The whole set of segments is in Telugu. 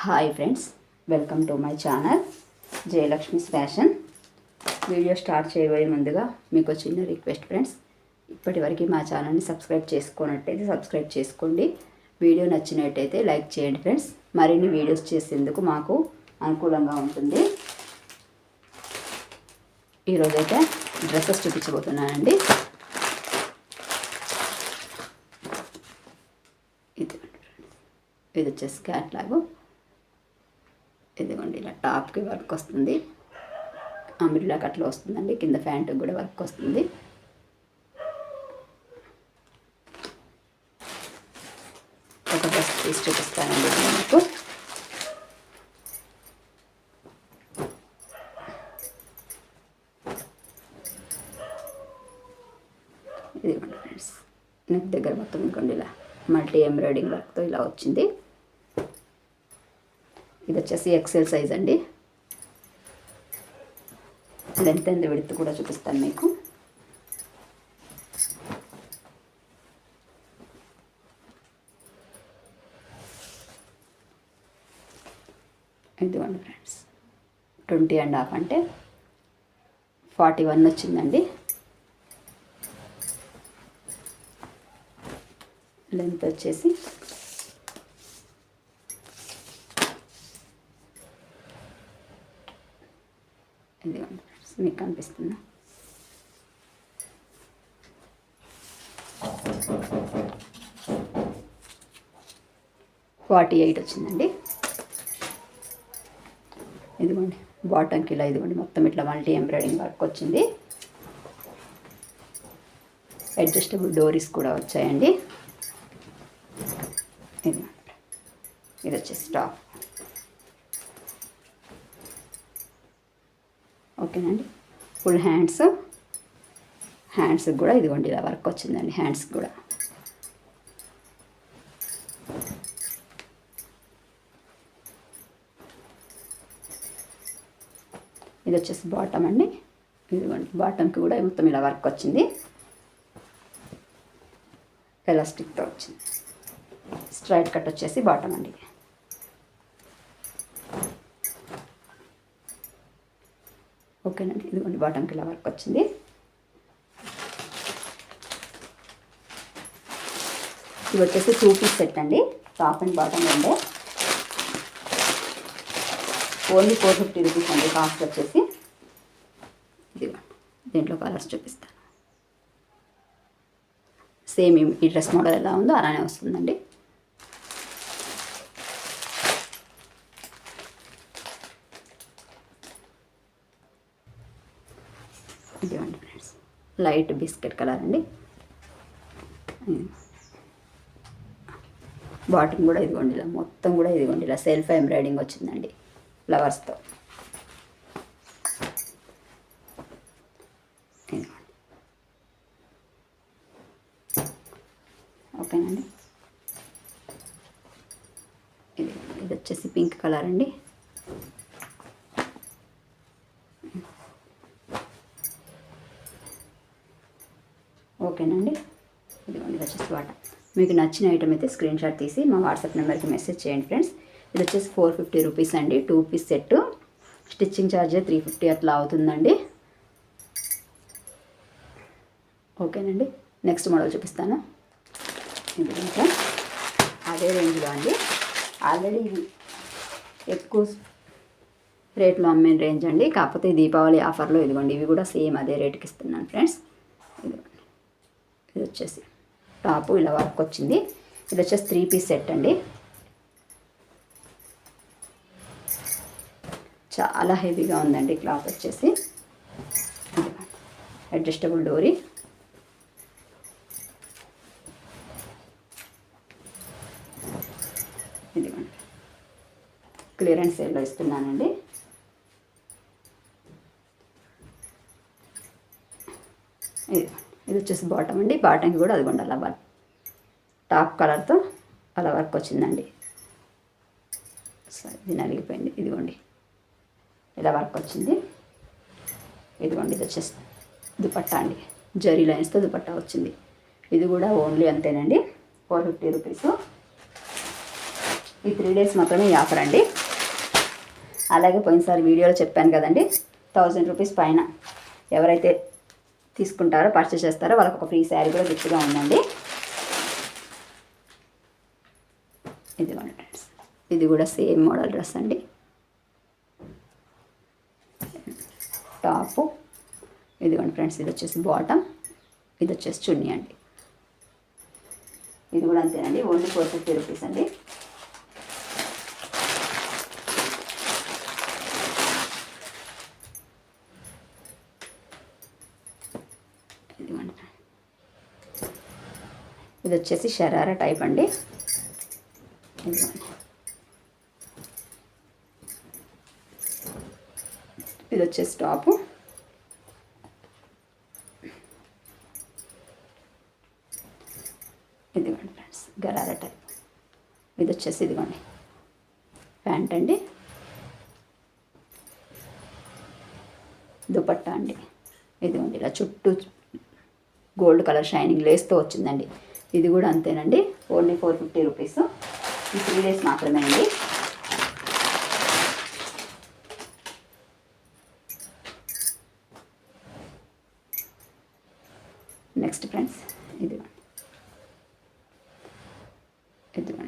Hi friends, welcome to my channel Jayalakshmi's fashion. Video start చేయబోయే ముందుగా మీకు చిన్న రిక్వెస్ట్ ఫ్రెండ్స్, ఇప్పటివరకు మా ఛానల్ని సబ్స్క్రైబ్ చేసుకున్నట్టయితే సబ్స్క్రైబ్ చేసుకోండి. వీడియో నచ్చినట్టయితే లైక్ చేయండి ఫ్రెండ్స్. మరిన్ని వీడియోస్ చేసేందుకు మాకు అనుకూలంగా ఉంటుంది. ఈరోజైతే డ్రెస్సెస్ చూపించబోతున్నానండి. ఇది వచ్చేసి క్యాట్లాగు. ఇదిగోండి, ఇలా టాప్కి వర్క్ వస్తుంది, అంబ్రెల్లా కట్లో వస్తుందండి. కింద ప్యాంటుకి కూడా వర్క్ వస్తుంది. ఒక డ్రెస్ తీసి చూపిస్తానండి మీకు. ఇదిగోండి ఫ్రెండ్స్, నెక్ దగ్గర మొత్తం ఇంకోండి ఇలా మల్టీ ఎంబ్రాయిడింగ్ వర్క్తో ఇలా వచ్చింది. ఇది వచ్చేసి ఎక్సెల్ సైజ్ అండి. లెంత్ అండ్ విడ్త్ కూడా చూపిస్తాను మీకు. ఇదిగోండి ఫ్రెండ్స్, 20.5 అంటే 41 వచ్చిందండి. లెంత్ వచ్చేసి ఇదిగోండి ఫ్రెండ్స్, మీకు కనిపిస్తుందా? $48 వచ్చిందండి. ఇదిగోండి బాటంకి ఇలా ఇదిగోండి మొత్తం ఇట్లా మల్టీ ఎంబ్రాయిడింగ్ వర్క్ వచ్చింది. అడ్జస్టబుల్ డోరీస్ కూడా వచ్చాయండి. ఇది వచ్చేసి టాప్. ఓకేనండి, ఫుల్ హ్యాండ్స్కి కూడా ఇదిగోండి ఇలా వర్క్ వచ్చిందండి. హ్యాండ్స్కి కూడా ఇది వచ్చేసి బాటమ్ అండి. ఇదిగోండి బాటమ్కి కూడా మొత్తం ఇలా వర్క్ వచ్చింది. ఎలాస్టిక్తో వచ్చింది. స్ట్రైట్ కట్ వచ్చేసి బాటమ్ అండి. ఓకేనండి, ఇదిగోండి బాటంకి ఇలా వర్క్ వచ్చింది. ఇది వచ్చేసి 2 పీస్ సెట్ అండి. టాప్ అండ్ బాటమ్ ఉండే ఓన్లీ 450 రూపీస్ అండి కాస్ట్ వచ్చేసి. ఇదిగోండి, దీంట్లో కలర్స్ చూపిస్తాను. సేమ్ ఈ డ్రెస్ మోడల్ ఎలా ఉందో అలానే వస్తుందండి. ఇదిగోండి ఫ్రెండ్స్, లైట్ బిస్కెట్ కలర్ అండి. బాటమ్ కూడా ఇదిగోండి ఇలా మొత్తం కూడా ఇదిగోండి ఇలా సెల్ఫ్ ఎంబ్రాయిడింగ్ వచ్చిందండి ఫ్లవర్స్తో. ఓకేనండి, ఇది వచ్చేసి పింక్ కలర్ అండి. ఓకేనండి, ఇదిగోండి వచ్చేసి బాటమ్. మీకు నచ్చిన ఐటమ్ అయితే స్క్రీన్ షాట్ తీసి మా వాట్సాప్ నెంబర్కి మెసేజ్ చేయండి ఫ్రెండ్స్. ఇది వచ్చేసి 450 రూపీస్ అండి. 2 పీస్ సెట్. స్టిచ్చింగ్ ఛార్జ్ 350 అట్లా అవుతుందండి. ఓకేనండి, నెక్స్ట్ మోడల్ చూపిస్తాను. ఇది ఇంకా అదే రేంజ్లో అండి. ఆల్రెడీ ఇది ఎక్కువ రేట్లో అమ్మే రేంజ్ అండి. కాకపోతే దీపావళి ఆఫర్లో ఇదిగోండి ఇవి కూడా సేమ్ అదే రేట్కి ఇస్తున్నాను ఫ్రెండ్స్. ఇదిగోండి, ఇది వచ్చేసి టాపు ఇలా వర్క్ వచ్చింది. ఇది వచ్చేసి 3 పీస్ సెట్ అండి. చాలా హెవీగా ఉందండి క్లాత్ వచ్చేసి. అడ్జస్టబుల్ డోరీ. ఇదిగోండి, క్లియరెన్స్ సేల్లో ఇస్తున్నానండి. ఇది వచ్చేసి బాటమ్ అండి. బాటంకి కూడా అదిగోండి అలా టాప్ కలర్తో అలా వర్క్ వచ్చిందండి. సరే, ఇది నలిగిపోయింది. ఇదిగోండి ఇలా వర్క్ వచ్చింది. ఇదిగోండి, ఇది వచ్చేసి దుపట్టా అండి. జరీ లైన్స్తో దుపట్టా వచ్చింది. ఇది కూడా ఓన్లీ అంతేనండి, 450 రూపీస్. ఈ 3 days మాత్రమే ఈ ఆఫర్ అండి. అలాగే పోయినసారి వీడియోలో చెప్పాను కదండి, 1000 రూపీస్ పైన ఎవరైతే తీసుకుంటారో పర్చేస్ చేస్తారో వాళ్ళకి ఒక ఫ్రీ శారీ కూడా గిఫ్ట్గా ఉందండి. ఇదిగోండి ఫ్రెండ్స్, ఇది కూడా సేమ్ మోడల్ డ్రెస్ అండి. టాపు ఇదిగోండి ఫ్రెండ్స్, ఇది వచ్చేసి బాటమ్, ఇది వచ్చేసి చున్నీ అండి. ఇది కూడా అంతేనండి, ఓన్లీ 450 రూపీస్ అండి. ఇది వచ్చేసి షరారా టైప్ అండి. ఇది వచ్చేసి టాపు, ఇదిగోండి ఫ్రెండ్స్ గరారా టైప్. ఇది వచ్చేసి ఇదిగోండి ప్యాంట్ అండి, దుపట్టా అండి. ఇదిగోండి ఇలా చుట్టూ గోల్డ్ కలర్ షైనింగ్ లేస్తో వచ్చిందండి. ఇది కూడా అంతేనండి, ఓన్లీ 450 రూపీస్. ఈ 3 days మాత్రమే అండి. నెక్స్ట్ ఫ్రెండ్స్ ఇదిగోండి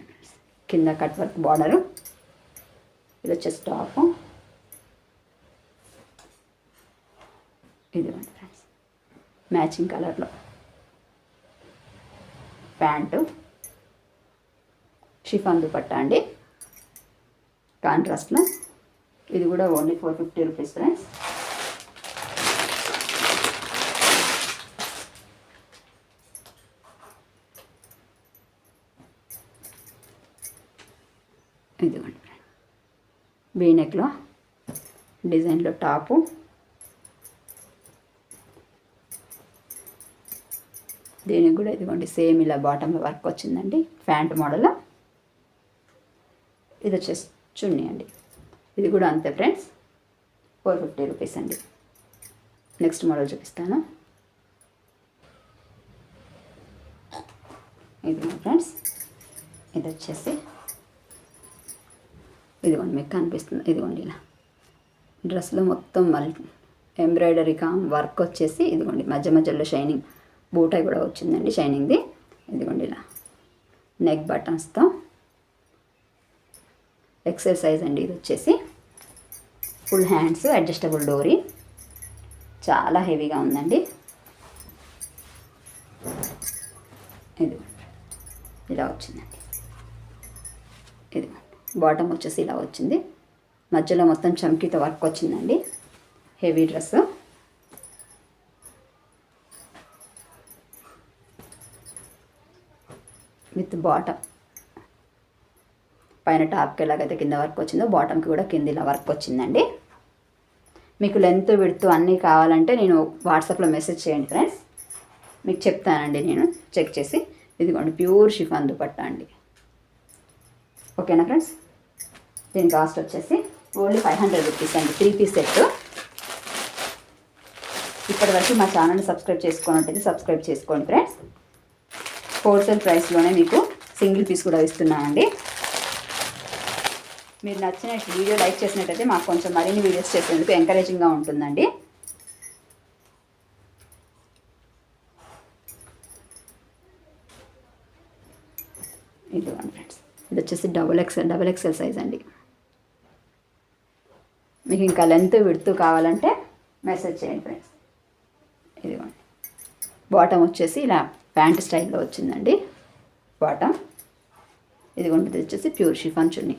ఫ్రెండ్స్, కింద కట్ వర్క్ బార్డరు, ఇది వచ్చేసి టాపు, ఇదిగోండి ఫ్రెండ్స్ మ్యాచింగ్ కలర్లో ప్యాంటు, షిఫాన్ దుపట్టా అండి కాంట్రాస్ట్లో. ఇది కూడా ఓన్లీ 450 రూపీస్ ఫ్రెండ్స్. ఇదిగోండి వీ నెక్లో డిజైన్లో టాపు, దీనికి కూడా ఇదిగోండి సేమ్ ఇలా బాటంలో వర్క్ వచ్చిందండి, ప్యాంట్ మోడల్. ఇది వచ్చేసి చున్నీ అండి. ఇది కూడా అంతే ఫ్రెండ్స్, 450 రూపీస్ అండి. నెక్స్ట్ మోడల్ చూపిస్తాను. ఇది ఫ్రెండ్స్, ఇది వచ్చేసి ఇదిగోండి మీకు కనిపిస్తుంది, ఇదిగోండి ఇలా డ్రెస్లో మొత్తం మళ్ళీ ఎంబ్రాయిడరీ వర్క్ వచ్చేసి ఇదిగోండి మధ్య మధ్యలో షైనింగ్ బూటాయి కూడా వచ్చిందండి షైనింగ్ది. ఇదిగోండి ఇలా నెక్ బటన్స్తో ఎక్సెల్ సైజ్ అండి. ఇది వచ్చేసి ఫుల్ హ్యాండ్స్, అడ్జస్టబుల్ డోరీ, చాలా హెవీగా ఉందండి. ఇది ఇలా వచ్చిందండి. ఇది బాటమ్ వచ్చేసి ఇలా వచ్చింది, మధ్యలో మొత్తం చమ్కీతో వర్క్ వచ్చిందండి. Heavy dress, with bottom. పైన టాప్కి ఎలాగైతే కింద వర్క్ వచ్చిందో బాటమ్కి కూడా కింద ఇలా వర్క్ వచ్చిందండి. మీకు లెంత్ విడ్త్ అన్నీ కావాలంటే నేను వాట్సాప్లో మెసేజ్ చేయండి ఫ్రెండ్స్, మీకు చెప్తానండి నేను చెక్ చేసి. ఇదిగోండి ప్యూర్ షిఫాన్ దుపట్టా అండి. ఓకేనా ఫ్రెండ్స్, దీని కాస్ట్ వచ్చేసి ఓన్లీ 500 రూపీస్ అండి. 3 పీస్ సెట్. ఇప్పటివరకు మా ఛానల్ని సబ్స్క్రైబ్ చేసుకున్నట్టయితే సబ్స్క్రైబ్ చేసుకోండి ఫ్రెండ్స్. హోల్సేల్ ప్రైస్లోనే మీకు సింగిల్ పీస్ కూడా ఇస్తున్నామండి. మీరు నచ్చిన వీడియో లైక్ చేసినట్టయితే మాకు కొంచెం మరిన్ని వీడియోస్ చేసేందుకు ఎంకరేజింగ్గా ఉంటుందండి. ఇదిగోండి ఫ్రెండ్స్, ఇది వచ్చేసి డబుల్ ఎక్సెల్ సైజ్ అండి. మీకు ఇంకా లెంత్ విడ్త్ కావాలంటే మెసేజ్ చేయండి ఫ్రెండ్స్. ఇదిగోండి బాటమ్ వచ్చేసి ఇలా ప్యాంట్ స్టైల్లో వచ్చిందండి బాటమ్. ఇదిగోండి ఇది వచ్చేసి ప్యూర్ షిఫాన్ చున్నీ.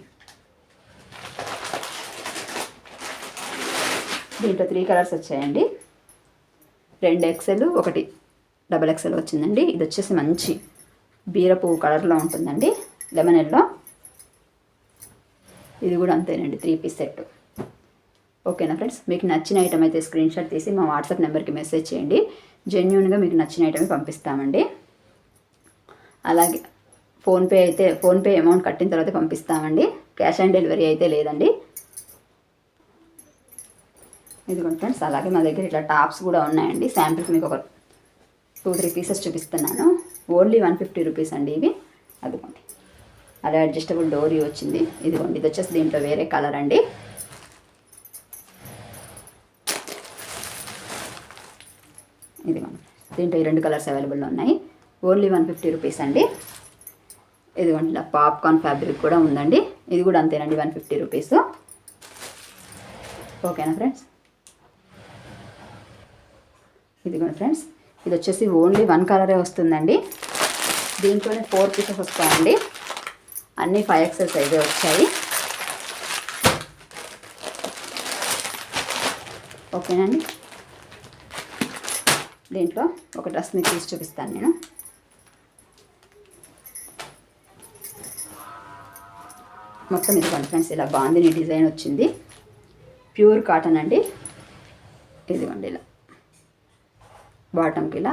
దీంట్లో 3 కలర్స్ వచ్చాయండి, 2 ఎక్సెల్, 1 డబల్ ఎక్సెల్ వచ్చిందండి. ఇది వచ్చేసి మంచి బీర పువ్వు కలర్లో ఉంటుందండి, లెమన్ ఎల్లో. ఇది కూడా అంతేనండి, 3 పీస్ సెట్. ఓకేనా ఫ్రెండ్స్, మీకు నచ్చిన ఐటమ్ అయితే స్క్రీన్ షాట్ తీసి మా వాట్సాప్ నెంబర్కి మెసేజ్ చేయండి. జెన్యూన్గా మీకు నచ్చిన ఐటమ్ పంపిస్తామండి. అలాగే ఫోన్పే అమౌంట్ కట్టిన తర్వాత పంపిస్తామండి, క్యాష్ ఆన్ డెలివరీ అయితే లేదండి. ఇదిగోండి ఫ్రెండ్స్, అలాగే మా దగ్గర ఇట్లా టాప్స్ కూడా ఉన్నాయండి. శాంపిల్కి మీకు ఒక 2-3 పీసెస్ చూపిస్తున్నాను. ఓన్లీ 150 రూపీస్ అండి ఇవి. అదిగోండి అలా అడ్జస్టబుల్ డోరీ వచ్చింది. ఇదిగోండి, ఇది వచ్చేసి దీంట్లో వేరే కలర్ అండి. ఇదిగోండి, దీంట్లో ఈ 2 కలర్స్ అవైలబుల్లో ఉన్నాయి. ఓన్లీ 150 రూపీస్ అండి. ఇదిగోండి, ఇలా పాప్కార్న్ ఫ్యాబ్రిక్ కూడా ఉందండి. ఇది కూడా అంతేనండి, 150 రూపీస్. ఓకేనా ఫ్రెండ్స్? ఇదిగోండి ఫ్రెండ్స్, ఇది వచ్చేసి ఓన్లీ 1 కలరే వస్తుందండి. దీంట్లోనే 4 పీసెస్ వస్తాయండి. అన్నీ 5XL సైజే వచ్చాయి. ఓకేనండి, దీంట్లో ఒక డ్రెస్ మీకు తీసి చూపిస్తాను నేను. మొత్తం ఇదిగోండి ఫ్రెండ్స్, ఇలా బాందిని డిజైన్ వచ్చింది. ప్యూర్ కాటన్ అండి. ఇదిగోండి, ఇలా బాటమ్కి ఇలా,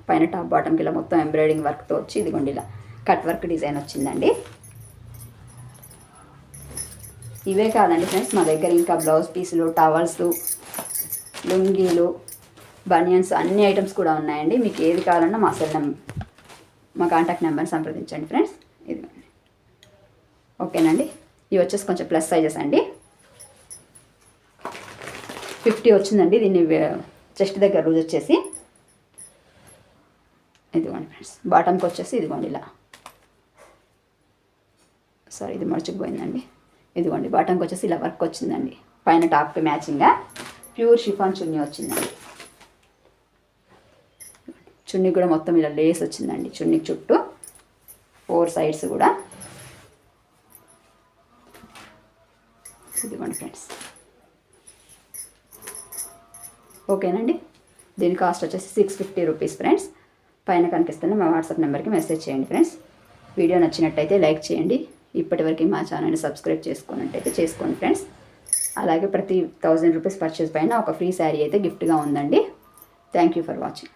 పైన టాప్ బాటమ్కి ఇలా మొత్తం ఎంబ్రాయిడింగ్ వర్క్తో వచ్చి, ఇదిగోండి ఇలా కట్ వర్క్ డిజైన్ వచ్చిందండి. ఇవే కాదండి ఫ్రెండ్స్, మా దగ్గర ఇంకా బ్లౌజ్ పీసులు, టవల్స్, లుంగీలు, బనియన్స్ అన్ని ఐటమ్స్ కూడా ఉన్నాయండి. మీకు ఏది కావాలన్నా మా కాంటాక్ట్ నెంబర్ని సంప్రదించండి ఫ్రెండ్స్. ఇదిగోండి, ఓకేనండి. ఇవి వచ్చేసి కొంచెం ప్లస్ సైజెస్ అండి. 50 వచ్చిందండి. దీన్ని చెస్ట్ దగ్గర లూజ్ వచ్చేసి, ఇదిగోండి ఫ్రెండ్స్, బాటమ్కి వచ్చేసి ఇదిగోండి ఇలా, సారీ ఇది మర్చిపోయిందండి. ఇదిగోండి, బాటమ్కి వచ్చేసి ఇలా వర్క్ వచ్చిందండి. పైన టాప్కి మ్యాచింగ్గా ప్యూర్ షిఫాన్ చున్నీ వచ్చిందండి. చున్నీ కూడా మొత్తం ఇలా లేస్ వచ్చిందండి. చున్నీ చుట్టూ 4 సైడ్స్ కూడా. ఇదిగోండి ఫ్రెండ్స్, ఓకేనండి. దీని కాస్ట్ వచ్చేసి 650 రూపీస్ ఫ్రెండ్స్. పైన కనిపిస్తున్న మా వాట్సాప్ నెంబర్కి మెసేజ్ చేయండి ఫ్రెండ్స్. వీడియో నచ్చినట్టయితే లైక్ చేయండి. ఇప్పటివరకు మా ఛానల్ని సబ్స్క్రైబ్ చేసుకున్నట్టయితే చేసుకోండి ఫ్రెండ్స్. అలాగే ప్రతి 1000 రూపీస్ పర్చేస్ పైన ఒక ఫ్రీ శారీ అయితే గిఫ్ట్గా ఉందండి. Thank you for watching.